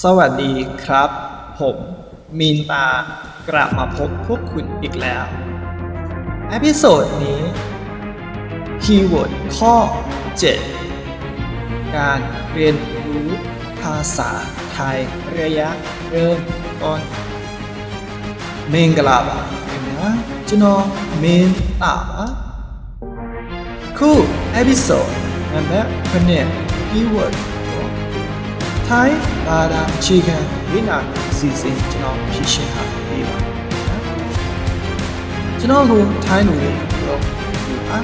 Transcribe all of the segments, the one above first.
สวัสดีครับผมมีนตากลับมาพบพวกคุณอีกแล้วเอพิโซดนี้คีย์เวิร์ดข้อ 7 การเรียนรู้ภาษาไทยระยะเริ่มต้นမင်္ဂလာပါခင်ဗျာကျွန်တော်မင်းတာပါခု episode နံပါတ်9 keyword ထိုင်းဘာသာအခြေခံလေ့လာအစီအစဉ်ကျွန်တော်ဖြည့်ရှင်းထားပေးပါကျွန်တော်ကိုထိုင်းလူတွေပြောပြပါ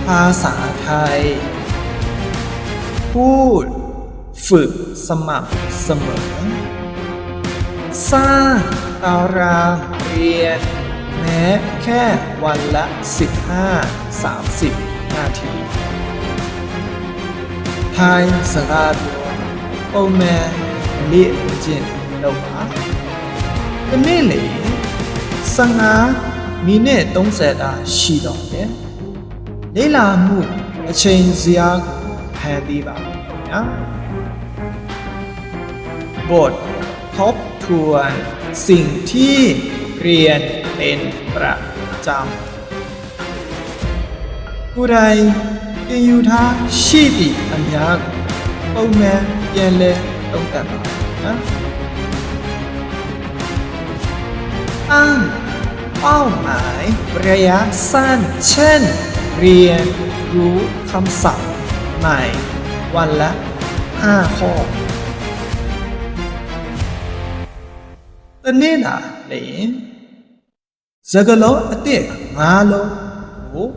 ภาษาไทยพูดฝึกสม่ำเสมอสร้างตารางเรียนแม้แค่วันละ 15-30 นาทีထိုင်းစကားပြောပုံမှန်လေ့ကျင့်လုပ်ပါဒီနေ့လေ15မိနစ်30တာရှိတော့တယ်လေ့လာမှုအချိန်စရာကိုဖန်တီးပါခင်ဗျာบททบทวนสิ่งที่เรียนเป็นประจำผู้ใดသင်ယူထားရှိသည့်အများပုံမှန်ပြန်လည်သုံးသပ်ပါနော်ตั้งเป้าหมายระยะสั้นเช่นเรียนรู้คำศัพท์ใหม่วันละ5 ข้อတနေ့တာလေစကားလုံးအသစ်5 လုံးကို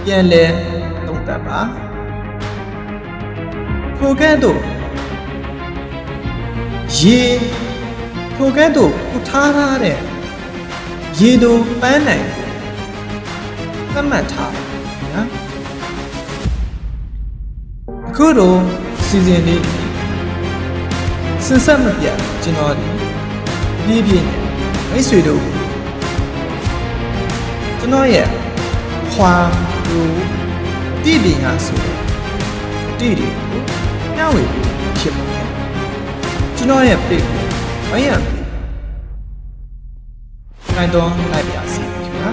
ပြန်လဲသုံးသပ်ပါထိုကဲ့သို့ထိုကဲ့သို့ကုထားတဲ့ရေတို့ပန်းနိုင်သတ်မှတ်ထားနော်အခုတော့စီစဉ်လေးစင်ဆက်မပြတ်ကျွန်တော်ဒီပြည့်မိတ်ဆွေတို့ကျွန်တော်ရဲ့ความรู้ที่ပညာဆိုတဲ့အတိတွေကိုမျှဝေဖြစ်ပါတယ်ကျွန်တော်ရဲ့ page ကိုဝိုင်းရံပြီးနိုင်တော့လိုက်ပါစီခင်ဗျာ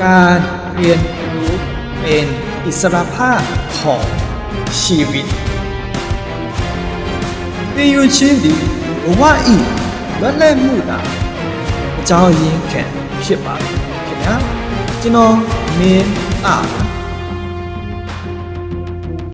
การเรียนรู้เป็นอิสรภาพของชีวิตသင်ယူခြင်းဒီဘဝဤလွတ်လပ်မှုတာအကြောင်းရင်းခံဖြစ်ပါတယ်ခင်ဗျာကျွန်တော်မင်း